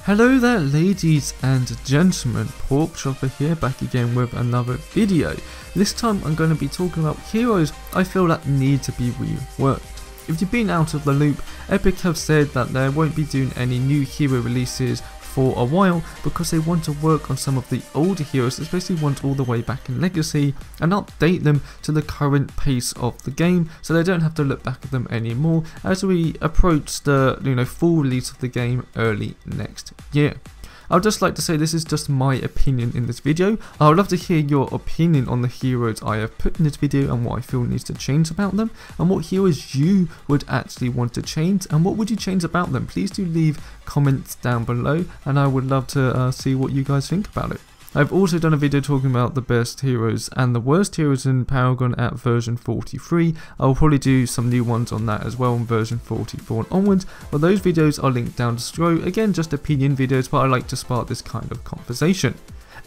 Hello there ladies and gentlemen, Porkchopper here, back again with another video. This time I'm going to be talking about heroes I feel that need to be reworked. If you've been out of the loop, Epic have said that they won't be doing any new hero releases for a while because they want to work on some of the older heroes, especially ones all the way back in Legacy, and update them to the current pace of the game so they don't have to look back at them anymore as we approach the full release of the game early next year. I would just like to say this is just my opinion in this video. I would love to hear your opinion on the heroes I have put in this video and what I feel needs to change about them, and what heroes you would actually want to change and what would you change about them. Please do leave comments down below and I would love to see what you guys think about it. I've also done a video talking about the best heroes and the worst heroes in Paragon at version 43. I'll probably do some new ones on that as well in version 44 and onwards, but those videos are linked down below. Again, just opinion videos, but I like to spark this kind of conversation.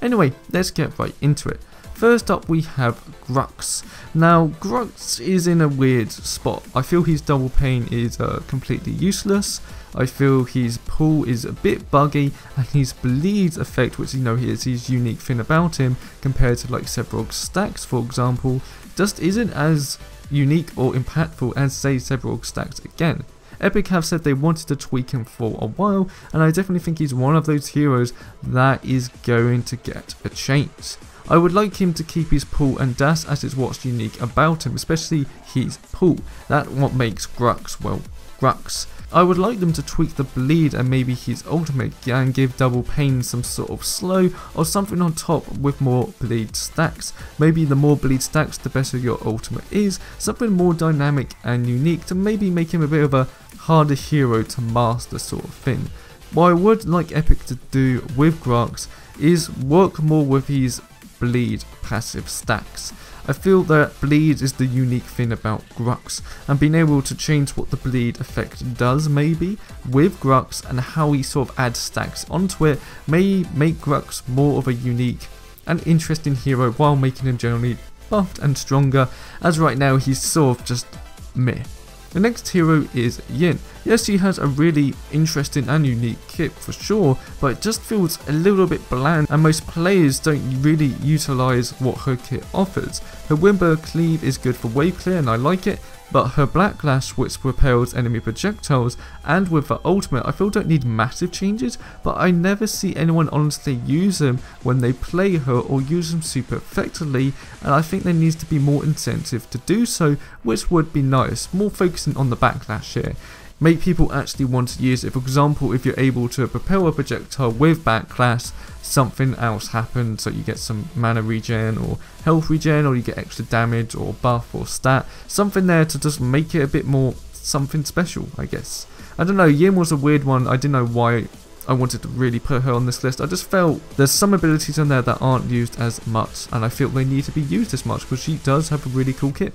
Anyway, let's get right into it. First up we have Rooks. Now Rooks is in a weird spot. I feel his double pain is completely useless. I feel his pull is a bit buggy, and his bleed effect, which is his unique thing about him compared to like several stacks for example, just isn't as unique or impactful as say several stacks again. Epic have said they wanted to tweak him for a while, and I definitely think he's one of those heroes that is going to get a change. I would like him to keep his pull and dash as is what's unique about him, especially his pull. That's what makes Rooks, well, Rooks. I would like them to tweak the bleed and maybe his ultimate and give double pain some sort of slow or something on top with more bleed stacks. Maybe the more bleed stacks the better your ultimate is, something more dynamic and unique to maybe make him a bit of a harder hero to master sort of thing. What I would like Epic to do with Rooks is work more with his bleed passive stacks. I feel that bleed is the unique thing about Rooks, and being able to change what the bleed effect does maybe with Rooks and how he sort of adds stacks onto it may make Rooks more of a unique and interesting hero while making him generally buffed and stronger, as right now he's sort of just meh. The next hero is Yin. Yes, he has a really interesting and unique kit for sure, but it just feels a little bit bland and most players don't really utilise what her kit offers. Her Wimber cleave is good for wave clear and I like it, but her Blacklash, which repels enemy projectiles, and with her ultimate I feel don't need massive changes, but I never see anyone honestly use them when they play her or use them super effectively, and I think there needs to be more incentive to do so, which would be nice, more focusing on the Backlash here. Make people actually want to use it. For example, if you're able to propel a projectile with Backlash, something else happens, so you get some mana regen or health regen, or you get extra damage or buff or stat, something there to just make it a bit more something special, I guess. I don't know, Yin was a weird one. I didn't know why I wanted to really put her on this list. I just felt there's some abilities in there that aren't used as much, and I feel they need to be used as much because she does have a really cool kit.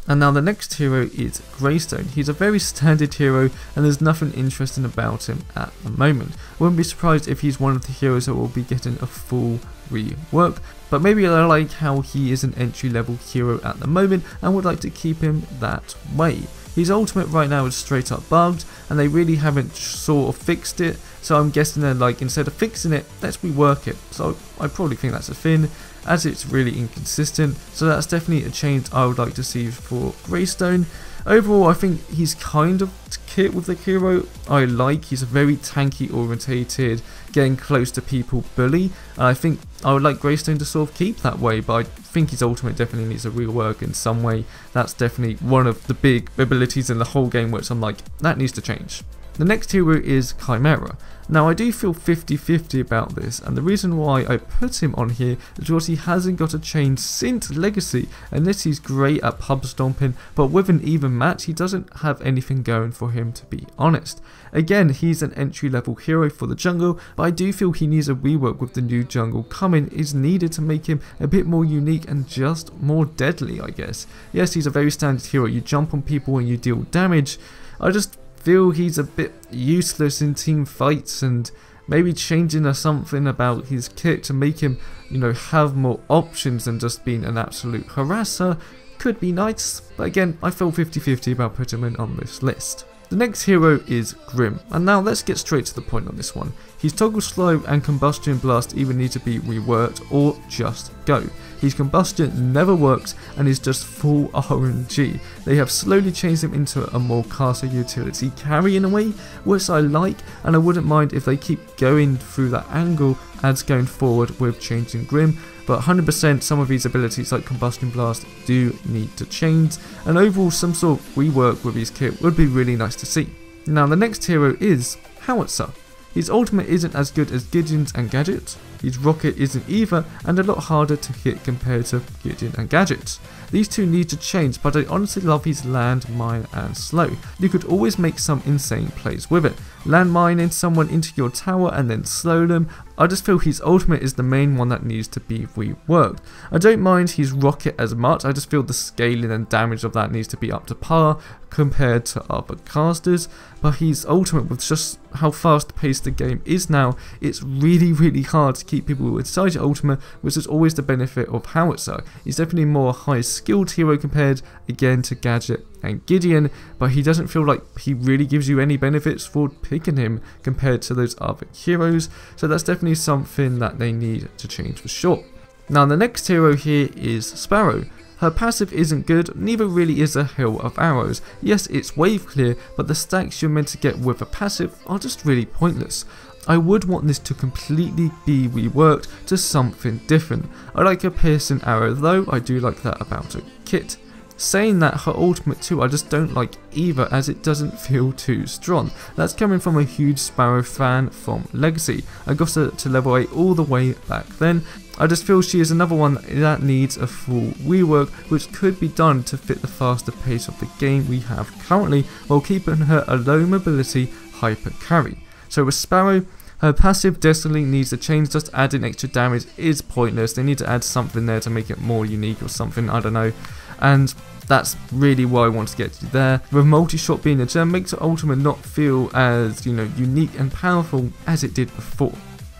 And now the next hero is Graystone. He's a very standard hero and there's nothing interesting about him at the moment. I wouldn't be surprised if he's one of the heroes that will be getting a full rework, but maybe I like how he is an entry level hero at the moment and would like to keep him that way. His ultimate right now is straight up bugged and they really haven't sort of fixed it, so I'm guessing they're like, instead of fixing it, let's rework it. So I probably think that's a thing, as it's really inconsistent, so that's definitely a change I would like to see for Graystone. Overall, I think he's kind of kit with the hero I like. He's a very tanky orientated, getting close to people bully, and I think I would like Graystone to sort of keep that way, but I think his ultimate definitely needs a rework in some way. That's definitely one of the big abilities in the whole game which I'm like, that needs to change. The next hero is Chimera. Now I do feel 50-50 about this, and the reason why I put him on here is because he hasn't got a change since Legacy, and this he's great at pub stomping, but with an even match he doesn't have anything going for him, to be honest. Again, he's an entry level hero for the jungle, but I do feel he needs a rework with the new jungle coming is needed to make him a bit more unique and just more deadly, I guess. Yes, he's a very standard hero, you jump on people and you deal damage. I just feel he's a bit useless in team fights, and maybe changing something about his kit to make him, have more options than just being an absolute harasser could be nice. But again, I feel 50-50 about putting him on this list. The next hero is Grim, and now let's get straight to the point on this one. His toggle slow and combustion blast either need to be reworked or just go. His combustion never works and is just full RNG. They have slowly changed him into a more caster utility carry in a way, which I like, and I wouldn't mind if they keep going through that angle as going forward with changing Grim, but 100% some of these abilities like Combustion Blast do need to change, and overall some sort of rework with his kit would be really nice to see. Now the next hero is Howitzer. His ultimate isn't as good as Gideon's and Gadget's, his rocket isn't either, and a lot harder to hit compared to Gideon and Gadget's. These two need to change, but I honestly love his land, mine and slow. You could always make some insane plays with it. Land mining someone into your tower and then slow them. I just feel his ultimate is the main one that needs to be reworked. I don't mind his rocket as much, I just feel the scaling and damage of that needs to be up to par compared to other casters, but his ultimate, with just how fast paced the game is now, it's really hard to keep people inside your ultimate, which is always the benefit of Howitzer. He's definitely more high skilled hero compared again to Gadget and Gideon, but he doesn't feel like he really gives you any benefits for picking him compared to those other heroes, so that's definitely something that they need to change for sure. Now the next hero here is Sparrow. Her passive isn't good, neither really is a hill of arrows. Yes, it's wave clear, but the stacks you're meant to get with a passive are just really pointless. I would want this to completely be reworked to something different. I like a piercing arrow though, I do like that about a kit. Saying that, her ultimate too I just don't like either, as it doesn't feel too strong. That's coming from a huge Sparrow fan from Legacy. I got her to level 8 all the way back then. I just feel she is another one that needs a full rework, which could be done to fit the faster pace of the game we have currently, while keeping her a low mobility hyper carry. So with Sparrow, her passive definitely needs to change. Just adding extra damage is pointless. They need to add something there to make it more unique or something, I don't know. And that's really why I want to get to there. With multi-shot being a gem makes the ultimate not feel as, unique and powerful as it did before.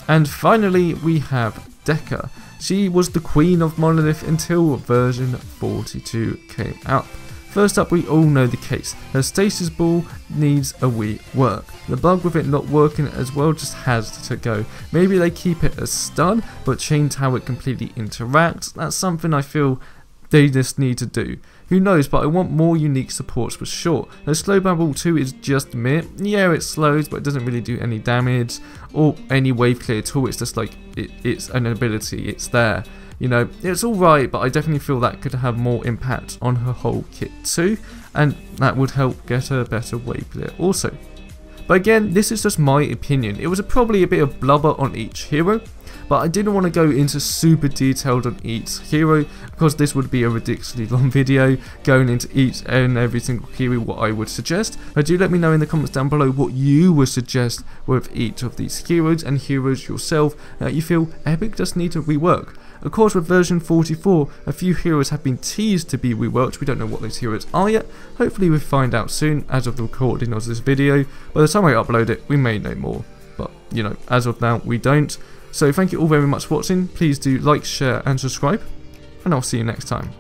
And finally we have Deca. She was the queen of Monolith until version 42 came out. First up, we all know the case. Her stasis ball needs a rework. The bug with it not working as well just has to go. Maybe they keep it as stun, but change how it completely interacts. That's something I feel they just need to do. Who knows, but I want more unique supports for sure. Her slow bubble 2 is just meh. Yeah, it slows, but it doesn't really do any damage or any wave clear at all. It's just like, it's an ability, it's there. It's alright, but I definitely feel that could have more impact on her whole kit too, and that would help get her better wave clear also. But again, this is just my opinion. It was probably a bit of blubber on each hero, but I didn't want to go into super detailed on each hero because this would be a ridiculously long video going into each and every single hero what I would suggest. But do let me know in the comments down below what you would suggest with each of these heroes and heroes yourself that you feel Epic just need to rework. Of course, with version 44, a few heroes have been teased to be reworked. We don't know what those heroes are yet. Hopefully we'll find out soon as of the recording of this video. By the time I upload it, we may know more. But, as of now, we don't. So thank you all very much for watching. Please do like, share and subscribe. And I'll see you next time.